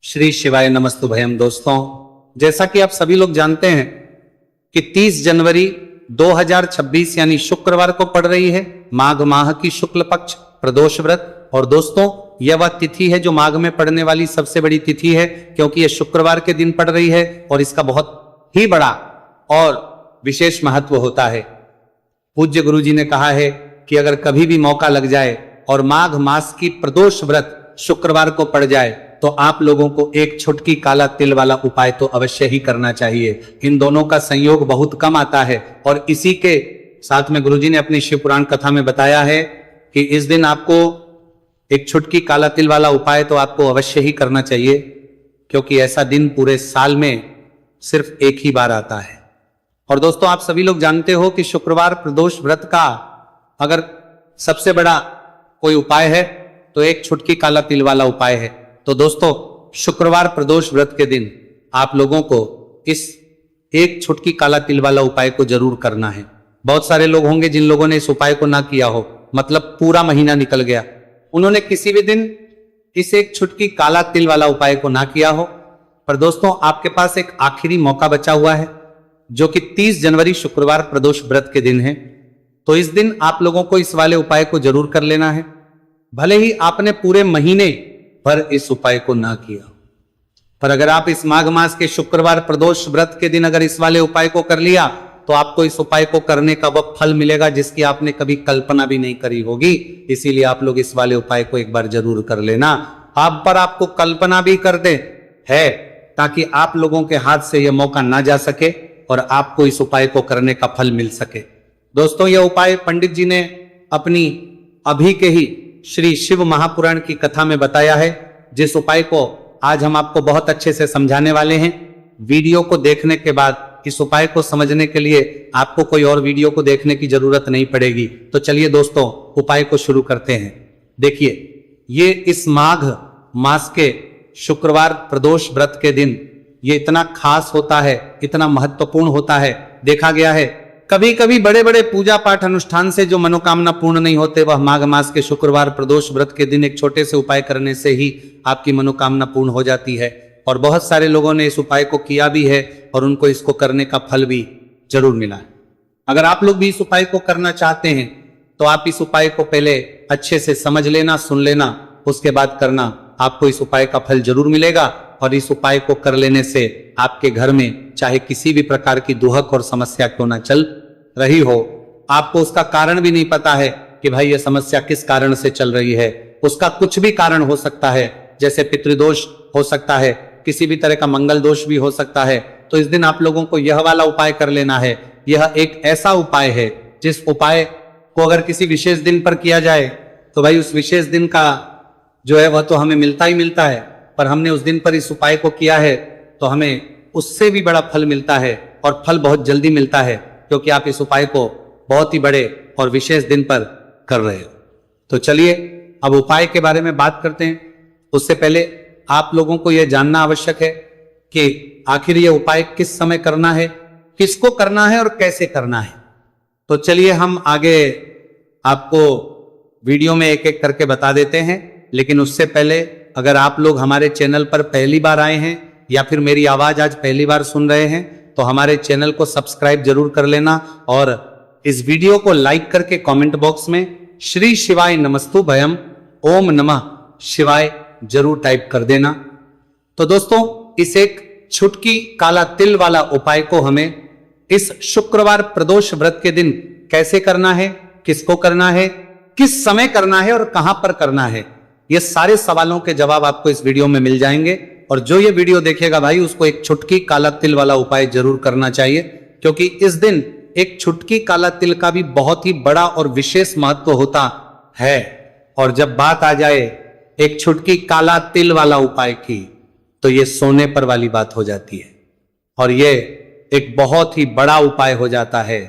श्री शिवाय नमस्तुभयम। दोस्तों, जैसा कि आप सभी लोग जानते हैं कि 30 जनवरी 2026 यानी शुक्रवार को पड़ रही है माघ माह की शुक्ल पक्ष प्रदोष व्रत। और दोस्तों, यह वह तिथि है जो माघ में पड़ने वाली सबसे बड़ी तिथि है, क्योंकि यह शुक्रवार के दिन पड़ रही है और इसका बहुत ही बड़ा और विशेष महत्व होता है। पूज्य गुरु जी ने कहा है कि अगर कभी भी मौका लग जाए और माघ मास की प्रदोष व्रत शुक्रवार को पड़ जाए तो आप लोगों को एक छुटकी काला तिल वाला उपाय तो अवश्य ही करना चाहिए। इन दोनों का संयोग बहुत कम आता है और इसी के साथ में गुरुजी ने अपनी शिव पुराण कथा में बताया है कि इस दिन आपको एक छुटकी काला तिल वाला उपाय तो आपको अवश्य ही करना चाहिए, क्योंकि ऐसा दिन पूरे साल में सिर्फ एक ही बार आता है। और दोस्तों, आप सभी लोग जानते हो कि शुक्रवार प्रदोष व्रत का अगर सबसे बड़ा कोई उपाय है तो एक छुटकी काला तिल वाला उपाय है। तो दोस्तों, शुक्रवार प्रदोष व्रत के दिन आप लोगों को इस एक छुटकी काला तिल वाला उपाय को जरूर करना है। बहुत सारे लोग होंगे जिन लोगों ने इस उपाय को ना किया हो, मतलब पूरा महीना निकल गया, उन्होंने किसी भी दिन इस एक छुटकी काला तिल वाला उपाय को ना किया हो। पर दोस्तों, आपके पास एक आखिरी मौका बचा हुआ है जो कि 30 जनवरी शुक्रवार प्रदोष व्रत के दिन है। तो इस दिन आप लोगों को इस वाले उपाय को जरूर कर लेना है, भले ही आपने पूरे महीने पर इस उपाय को ना किया। पर अगर आप इस माघ मास के शुक्रवार प्रदोष व्रत के दिन अगर इस वाले उपाय को कर लिया तो आपको इस उपाय को करने का वह फल मिलेगा जिसकी आपने कभी कल्पना भी नहीं करी होगी। इसीलिए आप लोग इस वाले उपाय को एक बार जरूर कर लेना। आप पर आपको कल्पना भी कर दे है ताकि आप लोगों के हाथ से यह मौका ना जा सके और आपको इस उपाय को करने का फल मिल सके। दोस्तों, यह उपाय पंडित जी ने अपनी अभी के ही श्री शिव महापुराण की कथा में बताया है, जिस उपाय को आज हम आपको बहुत अच्छे से समझाने वाले हैं। वीडियो को देखने के बाद इस उपाय को समझने के लिए आपको कोई और वीडियो को देखने की जरूरत नहीं पड़ेगी। तो चलिए दोस्तों, उपाय को शुरू करते हैं। देखिए, ये इस माघ मास के शुक्रवार प्रदोष व्रत के दिन ये इतना खास होता है, इतना महत्वपूर्ण होता है। देखा गया है कभी कभी बड़े बड़े पूजा पाठ अनुष्ठान से जो मनोकामना पूर्ण नहीं होते, वह माघ मास के शुक्रवार प्रदोष व्रत के दिन एक छोटे से उपाय करने से ही आपकी मनोकामना पूर्ण हो जाती है। और बहुत सारे लोगों ने इस उपाय को किया भी है और उनको इसको करने का फल भी जरूर मिला है। अगर आप लोग भी इस उपाय को करना चाहते हैं तो आप इस उपाय को पहले अच्छे से समझ लेना, सुन लेना, उसके बाद करना। आपको इस उपाय का फल जरूर मिलेगा और इस उपाय को कर लेने से आपके घर में चाहे किसी भी प्रकार की दुहक और समस्या क्यों ना चल रही हो, आपको उसका कारण भी नहीं पता है कि भाई यह समस्या किस कारण से चल रही है। उसका कुछ भी कारण हो सकता है, जैसे पितृदोष हो सकता है, किसी भी तरह का मंगल दोष भी हो सकता है। तो इस दिन आप लोगों को यह वाला उपाय कर लेना है। यह एक ऐसा उपाय है जिस उपाय को अगर किसी विशेष दिन पर किया जाए तो भाई उस विशेष दिन का जो है वह तो हमें मिलता ही मिलता है, पर हमने उस दिन पर इस उपाय को किया है तो हमें उससे भी बड़ा फल मिलता है और फल बहुत जल्दी मिलता है, क्योंकि आप इस उपाय को बहुत ही बड़े और विशेष दिन पर कर रहे हो। तो चलिए अब उपाय के बारे में बात करते हैं। उससे पहले आप लोगों को यह जानना आवश्यक है कि आखिर यह उपाय किस समय करना है, किसको करना है और कैसे करना है। तो चलिए हम आगे आपको वीडियो में एक एक करके बता देते हैं। लेकिन उससे पहले अगर आप लोग हमारे चैनल पर पहली बार आए हैं या फिर मेरी आवाज आज पहली बार सुन रहे हैं तो हमारे चैनल को सब्सक्राइब जरूर कर लेना और इस वीडियो को लाइक करके कमेंट बॉक्स में श्री शिवाय नमस्तुभयम ओम नमः शिवाय जरूर टाइप कर देना। तो दोस्तों, इस एक छुटकी काला तिल वाला उपाय को हमें इस शुक्रवार प्रदोष व्रत के दिन कैसे करना है, किसको करना है, किस समय करना है और कहां पर करना है, ये सारे सवालों के जवाब आपको इस वीडियो में मिल जाएंगे। और जो ये वीडियो देखेगा भाई उसको एक छुटकी काला तिल वाला उपाय जरूर करना चाहिए, क्योंकि इस दिन एक छुटकी काला तिल का भी बहुत ही बड़ा और विशेष महत्व होता है। और जब बात आ जाए एक छुटकी काला तिल वाला उपाय की तो ये सोने पर वाली बात हो जाती है और ये एक बहुत ही बड़ा उपाय हो जाता है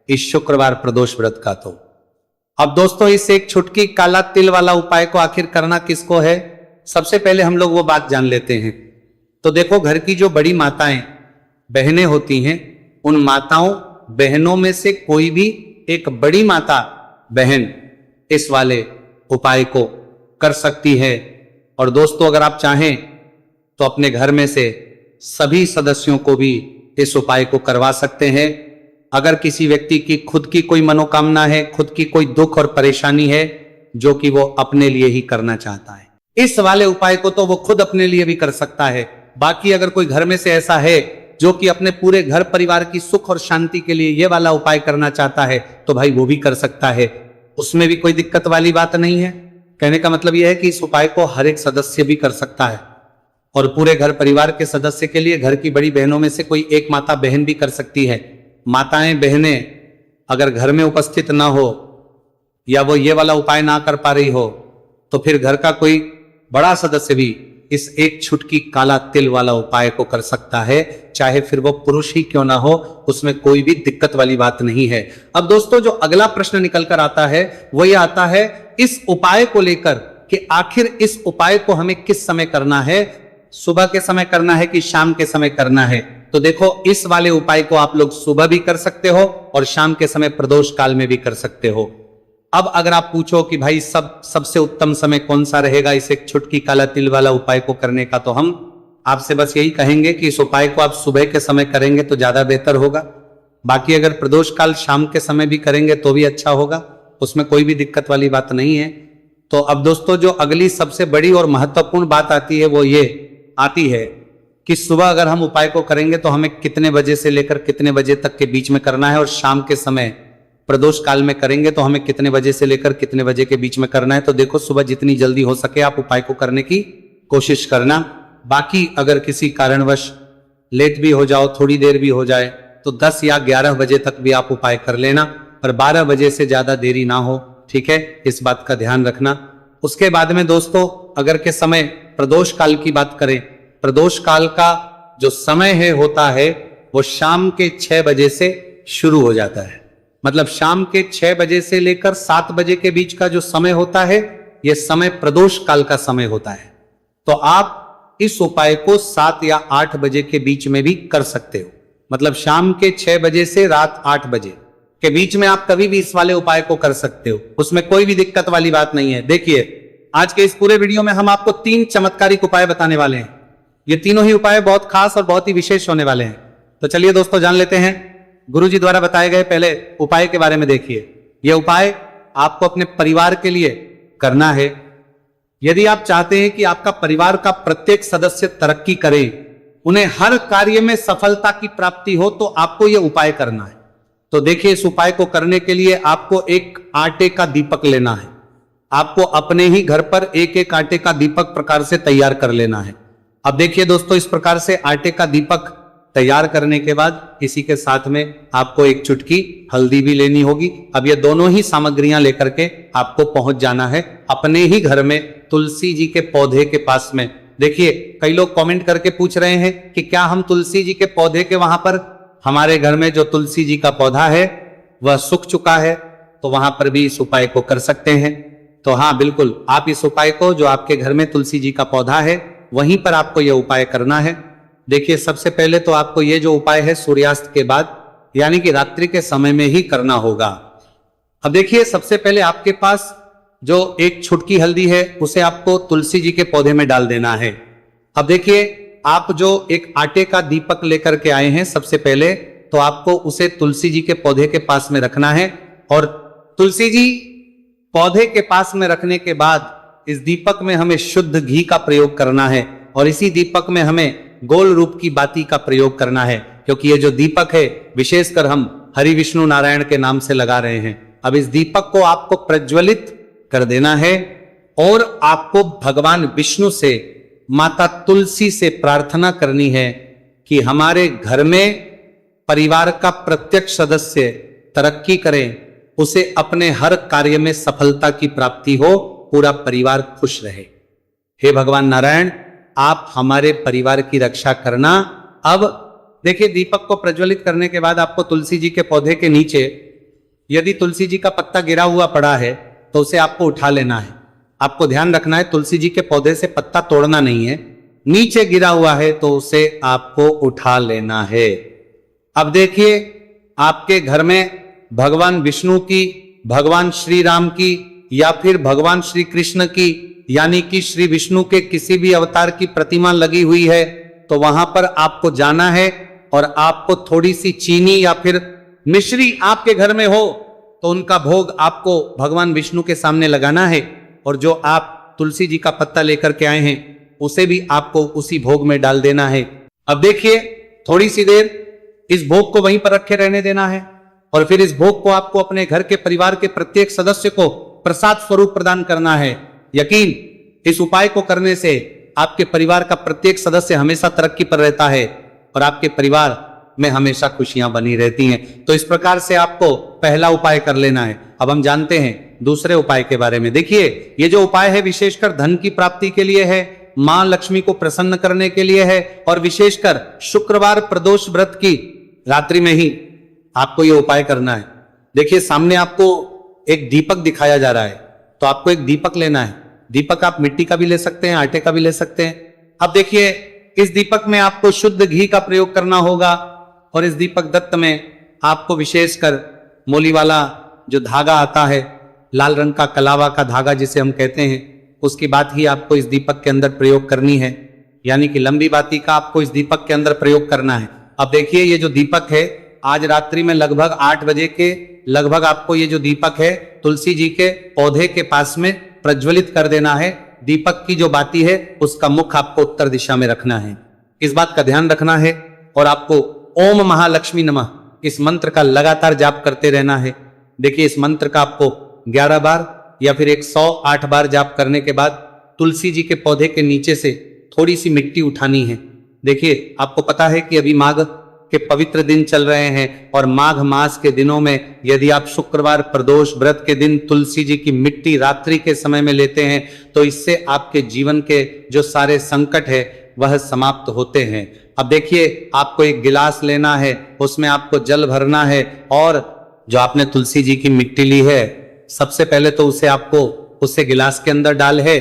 इस शुक्रवार प्रदोष व्रत का। तो अब दोस्तों, इस एक छुटकी काला तिल वाला उपाय को आखिर करना किसको है, सबसे पहले हम लोग वो बात जान लेते हैं। तो देखो, घर की जो बड़ी माताएं बहनें होती हैं, उन माताओं बहनों में से कोई भी एक बड़ी माता बहन इस वाले उपाय को कर सकती है। और दोस्तों, अगर आप चाहें तो अपने घर में से सभी सदस्यों को भी इस उपाय को करवा सकते हैं। अगर किसी व्यक्ति की खुद की कोई मनोकामना है, खुद की कोई दुख और परेशानी है जो कि वो अपने लिए ही करना चाहता है, इस वाले उपाय को तो वो खुद अपने लिए भी कर सकता है। बाकी अगर कोई घर में से ऐसा है जो कि अपने पूरे घर परिवार की सुख और शांति के लिए ये वाला उपाय करना चाहता है, तो भाई वो भी कर सकता है, उसमें भी कोई दिक्कत वाली बात नहीं है। कहने का मतलब यह है कि इस उपाय को हर एक सदस्य भी कर सकता है और पूरे घर परिवार के सदस्य के लिए घर की बड़ी बहनों में से कोई एक माता बहन भी कर सकती है। माताएं बहनें अगर घर में उपस्थित ना हो या वो ये वाला उपाय ना कर पा रही हो, तो फिर घर का कोई बड़ा सदस्य भी इस एक छुटकी काला तिल वाला उपाय को कर सकता है, चाहे फिर वो पुरुष ही क्यों ना हो, उसमें कोई भी दिक्कत वाली बात नहीं है। अब दोस्तों जो अगला प्रश्न निकल कर आता है वो ये आता है इस उपाय को लेकर कि आखिर इस उपाय को हमें किस समय करना है, सुबह के समय करना है कि शाम के समय करना है। तो देखो इस वाले उपाय को आप लोग सुबह भी कर सकते हो और शाम के समय प्रदोष काल में भी कर सकते हो। अब अगर आप पूछो कि भाई सबसे उत्तम समय कौन सा रहेगा इस एक छुटकी काला तिल वाला उपाय को करने का, तो हम आपसे बस यही कहेंगे कि इस उपाय को आप सुबह के समय करेंगे तो ज्यादा बेहतर होगा। बाकी अगर प्रदोष काल शाम के समय भी करेंगे तो भी अच्छा होगा, उसमें कोई भी दिक्कत वाली बात नहीं है। तो अब दोस्तों जो अगली सबसे बड़ी और महत्वपूर्ण बात आती है वो ये आती है कि सुबह अगर हम उपाय को करेंगे तो हमें कितने बजे से लेकर कितने बजे तक के बीच में करना है, और शाम के समय प्रदोष काल में करेंगे तो हमें कितने बजे से लेकर कितने बजे के बीच में करना है। तो देखो सुबह जितनी जल्दी हो सके आप उपाय को करने की कोशिश करना। बाकी अगर किसी कारणवश लेट भी हो जाओ, थोड़ी देर भी हो जाए, तो 10 या 11 बजे तक भी आप उपाय कर लेना, पर 12 बजे से ज्यादा देरी ना हो, ठीक है, इस बात का ध्यान रखना। उसके बाद में दोस्तों अगर के समय प्रदोष काल की बात करें, प्रदोष काल का जो समय है होता है वो शाम के 6 बजे से शुरू हो जाता है। मतलब शाम के 6 बजे से लेकर 7 बजे के बीच का जो समय होता है यह समय प्रदोष काल का समय होता है। तो आप इस उपाय को 7 या 8 बजे के बीच में भी कर सकते हो। मतलब शाम के 6 बजे से रात 8 बजे के बीच में आप कभी भी इस वाले उपाय को कर सकते हो, उसमें कोई भी दिक्कत वाली बात नहीं है। देखिए आज के इस पूरे वीडियो में हम आपको 3 चमत्कारिक उपाय बताने वाले हैं। ये तीनों ही उपाय बहुत खास और बहुत ही विशेष होने वाले हैं। तो चलिए दोस्तों जान लेते हैं गुरुजी द्वारा बताए गए पहले उपाय के बारे में। देखिए यह उपाय आपको अपने परिवार के लिए करना है। यदि आप चाहते हैं कि आपका परिवार का प्रत्येक सदस्य तरक्की करे, उन्हें हर कार्य में सफलता की प्राप्ति हो, तो आपको यह उपाय करना है। तो देखिए इस उपाय को करने के लिए आपको एक आटे का दीपक लेना है। आपको अपने ही घर पर एक एक आटे का दीपक प्रकार से तैयार कर लेना है। अब देखिए दोस्तों इस प्रकार से आटे का दीपक तैयार करने के बाद इसी के साथ में आपको एक चुटकी हल्दी भी लेनी होगी। अब ये दोनों ही सामग्रियां लेकर के आपको पहुंच जाना है अपने ही घर में तुलसी जी के पौधे के पास में। देखिए कई लोग कमेंट करके पूछ रहे हैं कि क्या हम तुलसी जी के पौधे के वहां पर, हमारे घर में जो तुलसी जी का पौधा है वह सूख चुका है, तो वहां पर भी इस उपाय को कर सकते हैं। तो हाँ बिल्कुल, आप इस उपाय को, जो आपके घर में तुलसी जी का पौधा है वहीं पर आपको यह उपाय करना है। देखिए सबसे पहले तो आपको ये जो उपाय है सूर्यास्त के बाद यानी कि रात्रि के समय में ही करना होगा। अब देखिए सबसे पहले आपके पास जो एक छुटकी हल्दी है उसे आपको तुलसी जी के पौधे में डाल देना है। अब देखिए आप जो एक आटे का दीपक लेकर के आए हैं, सबसे पहले तो आपको उसे तुलसी जी के पौधे के पास में रखना है, और तुलसी जी पौधे के पास में रखने के बाद इस दीपक में हमें शुद्ध घी का प्रयोग करना है, और इसी दीपक में हमें गोल रूप की बाती का प्रयोग करना है, क्योंकि ये जो दीपक है विशेषकर हम हरि विष्णु नारायण के नाम से लगा रहे हैं। अब इस दीपक को आपको प्रज्वलित कर देना है और आपको भगवान विष्णु से, माता तुलसी से प्रार्थना करनी है कि हमारे घर में परिवार का प्रत्येक सदस्य तरक्की करे, उसे अपने हर कार्य में सफलता की प्राप्ति हो, पूरा परिवार खुश रहे। हे भगवान नारायण आप हमारे परिवार की रक्षा करना। अब देखिए दीपक को प्रज्वलित करने के बाद आपको तुलसी जी के पौधे के नीचे यदि तुलसी जी का पत्ता गिरा हुआ पड़ा है तो उसे आपको उठा लेना है। आपको ध्यान रखना है तुलसी जी के पौधे से पत्ता तोड़ना नहीं है, नीचे गिरा हुआ है तो उसे आपको उठा लेना है। अब देखिए आपके घर में भगवान विष्णु की, भगवान श्री राम की या फिर भगवान श्री कृष्ण की यानी कि श्री विष्णु के किसी भी अवतार की प्रतिमा लगी हुई है तो वहां पर आपको जाना है और आपको थोड़ी सी चीनी या फिर मिश्री आपके घर में हो तो उनका भोग आपको भगवान विष्णु के सामने लगाना है, और जो आप तुलसी जी का पत्ता लेकर के आए हैं उसे भी आपको उसी भोग में डाल देना है। अब देखिए, थोड़ी सी देर इस भोग को वहीं पर रखे रहने देना है और फिर इस भोग को आपको अपने घर के परिवार के प्रत्येक सदस्य को प्रसाद स्वरूप प्रदान करना है। यकीन, इस उपाय को करने से आपके परिवार का प्रत्येक सदस्य हमेशा तरक्की पर रहता है और आपके परिवार में हमेशा खुशियां बनी रहती हैं। तो इस प्रकार से आपको पहला उपाय कर लेना है। अब हम जानते हैं दूसरे उपाय के बारे में। देखिए, ये जो उपाय है विशेषकर धन की प्राप्ति के लिए है, मां लक्ष्मी को प्रसन्न करने के लिए है और विशेषकर शुक्रवार प्रदोष व्रत की रात्रि में ही आपको ये उपाय करना है। देखिए, सामने आपको एक दीपक दिखाया जा रहा है, तो आपको एक दीपक लेना है। दीपक आप मिट्टी का भी ले सकते हैं, आटे का भी ले सकते हैं। अब देखिए, इस दीपक में आपको शुद्ध घी का प्रयोग करना होगा और इस दीपक दत्त में आपको विशेषकर मोली वाला जो धागा आता है, लाल रंग का कलावा का धागा जिसे हम कहते हैं, उसकी बात ही आपको इस दीपक के अंदर प्रयोग करनी है, यानी कि लंबी बाती का आपको इस दीपक के अंदर प्रयोग करना है। अब देखिए, ये जो दीपक है आज रात्रि में लगभग 8 बजे के लगभग आपको ये जो दीपक है तुलसी जी के पौधे के पास में प्रज्वलित कर देना है। दीपक की जो बाती है उसका मुख आपको उत्तर दिशा में रखना है, इस बात का ध्यान रखना है। और आपको ओम महालक्ष्मी नमः इस मंत्र का लगातार जाप करते रहना है। देखिए, इस मंत्र का आपको 11 बार या फिर 108 बार जाप करने के बाद तुलसी जी के पौधे के नीचे से थोड़ी सी मिट्टी उठानी है। देखिए, आपको पता है कि अभी माघ के पवित्र दिन चल रहे हैं और माघ मास के दिनों में यदि आप शुक्रवार प्रदोष व्रत के दिन तुलसी जी की मिट्टी रात्रि के समय में लेते हैं तो इससे आपके जीवन के जो सारे संकट है वह समाप्त होते हैं। अब देखिए, आपको एक गिलास लेना है, उसमें आपको जल भरना है और जो आपने तुलसी जी की मिट्टी ली है सबसे पहले तो उसे गिलास के अंदर डाल है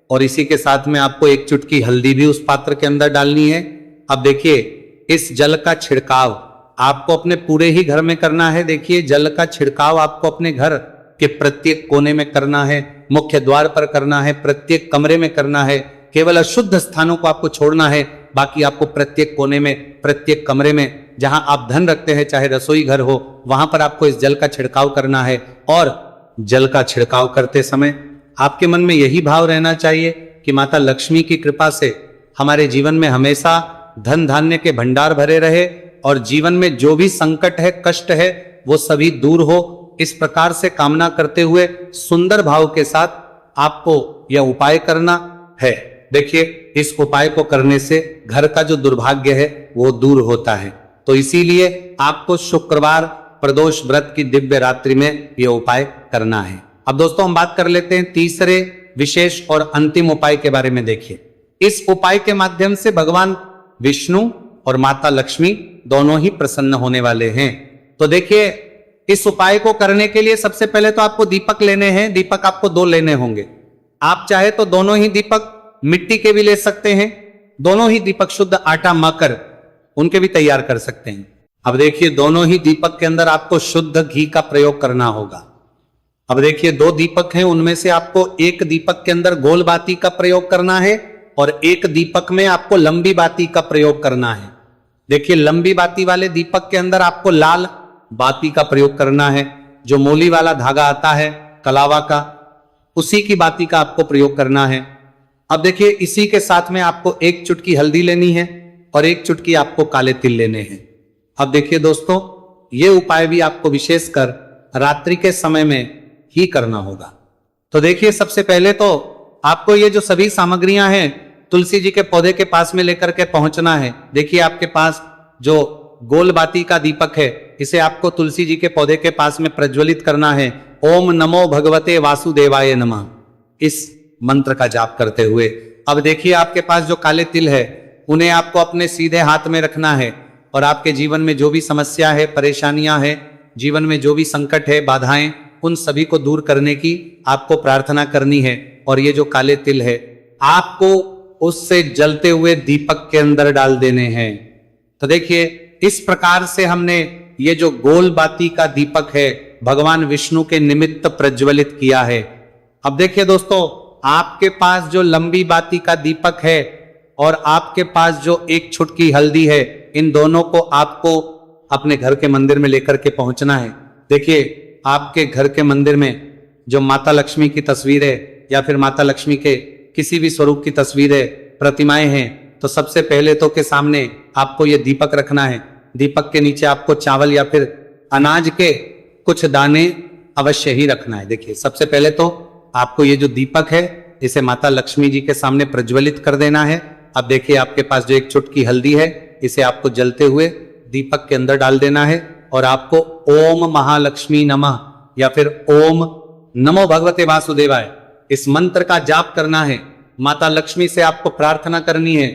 और इसी के साथ में आपको एक चुटकी हल्दी भी उस पात्र के अंदर डालनी है। अब देखिए, इस जल का छिड़काव आपको अपने पूरे ही घर में करना है। देखिए, जल का छिड़काव आपको अपने घर के प्रत्येक कोने में करना है, मुख्य द्वार पर करना है, प्रत्येक कमरे में करना है। केवल अशुद्ध स्थानों को आपको छोड़ना है, बाकी आपको प्रत्येक कोने में, प्रत्येक कमरे में जहां आप धन रखते हैं, चाहे रसोई घर हो, वहां पर आपको इस जल का छिड़काव करना है। और जल का छिड़काव करते समय आपके मन में यही भाव रहना चाहिए कि माता लक्ष्मी की कृपा से हमारे जीवन में हमेशा धन धान्य के भंडार भरे रहे और जीवन में जो भी संकट है, कष्ट है, वो सभी दूर हो। इस प्रकार से कामना करते हुए सुंदर भाव के साथ आपको यह उपाय करना है। देखिए, इस उपाय को करने से घर का जो दुर्भाग्य है वो दूर होता है। तो इसीलिए आपको शुक्रवार प्रदोष व्रत की दिव्य रात्रि में यह उपाय करना है। अब दोस्तों, हम बात कर लेते हैं तीसरे विशेष और अंतिम उपाय के बारे में। देखिए, इस उपाय के माध्यम से भगवान विष्णु और माता लक्ष्मी दोनों ही प्रसन्न होने वाले हैं। तो देखिए, इस उपाय को करने के लिए सबसे पहले तो आपको दीपक लेने हैं। दीपक आपको 2 लेने होंगे। आप चाहे तो दोनों ही दीपक मिट्टी के भी ले सकते हैं, दोनों ही दीपक शुद्ध आटा माकर उनके भी तैयार कर सकते हैं। अब देखिए, दोनों ही दीपक के अंदर आपको शुद्ध घी का प्रयोग करना होगा। अब देखिए, 2 दीपक हैं, उनमें से आपको एक दीपक के अंदर गोल बाती का प्रयोग करना है और एक दीपक में आपको लंबी बाती का प्रयोग करना है। देखिए, लंबी बाती वाले दीपक के अंदर आपको लाल बाती का प्रयोग करना है। जो मोली वाला धागा आता है कलावा का, उसी की बाती का आपको प्रयोग करना है। अब देखिए, इसी के साथ में आपको एक चुटकी हल्दी लेनी है और एक चुटकी आपको काले तिल लेने हैं। अब देखिए दोस्तों, ये उपाय भी आपको विशेषकर रात्रि के समय में ही करना होगा। तो देखिए, सबसे पहले तो आपको ये जो सभी सामग्रियां हैं तुलसी जी के पौधे के पास में लेकर के पहुंचना है। देखिए, आपके पास जो गोल बाती का दीपक है, इसे आपको तुलसी जी के पौधे के पास में प्रज्वलित करना है। ओम नमो भगवते वासुदेवाय नमः इस मंत्र का जाप करते हुए। अब देखिए, आपके पास जो काले तिल है उन्हें आपको अपने सीधे हाथ में रखना है और आपके जीवन में जो भी समस्या है, परेशानियां हैं, जीवन में जो भी संकट है, बाधाएं, उन सभी को दूर करने की आपको प्रार्थना करनी है। और ये जो काले तिल है आपको उससे जलते हुए दीपक के अंदर डाल देने हैं। तो देखिए, इस प्रकार से हमने ये जो गोल बाती का दीपक है भगवान विष्णु के निमित्त प्रज्वलित किया है। अब देखिए दोस्तों, आपके पास जो लंबी बाती का दीपक है और आपके पास जो एक छुटकी हल्दी है, इन दोनों को आपको अपने घर के मंदिर में लेकर के पहुंचना है। देखिए, आपके घर के मंदिर में जो माता लक्ष्मी की तस्वीर है या फिर माता लक्ष्मी के किसी भी स्वरूप की तस्वीर है, प्रतिमाएं हैं, तो सबसे पहले तो के सामने आपको ये दीपक रखना है। दीपक के नीचे आपको चावल या फिर अनाज के कुछ दाने अवश्य ही रखना है। देखिए, सबसे पहले तो आपको ये जो दीपक है इसे माता लक्ष्मी जी के सामने प्रज्वलित कर देना है। अब देखिए, आपके पास जो एक चुटकी हल्दी है, इसे आपको जलते हुए दीपक के अंदर डाल देना है और आपको ओम महालक्ष्मी नमः या फिर ओम नमो भगवते वासुदेवाय इस मंत्र का जाप करना है। माता लक्ष्मी से आपको प्रार्थना करनी है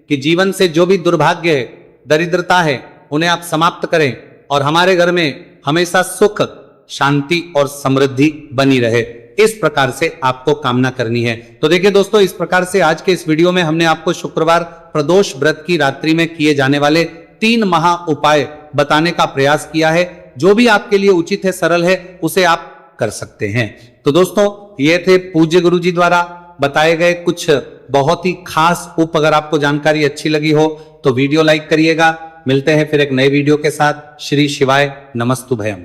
कि जीवन से जो भी दुर्भाग्य है, दरिद्रता है, उन्हें आप समाप्त करें और हमारे घर में हमेशा सुख, शांति और समृद्धि बनी रहे। इस प्रकार से आपको कामना करनी है। तो देखिए दोस्तों, इस प्रकार से आज के इस वीडियो में हमने आपको शुक्रवार प्रदोष व्रत की रात्रि में किए जाने वाले 3 महा उपाय बताने का प्रयास किया है। जो भी आपके लिए उचित है, सरल है, उसे आप कर सकते हैं। तो दोस्तों, ये थे पूज्य गुरु जी द्वारा बताए गए कुछ बहुत ही खास उप। अगर आपको जानकारी अच्छी लगी हो तो वीडियो लाइक करिएगा। मिलते हैं फिर एक नए वीडियो के साथ। श्री शिवाय नमस्तुभयम।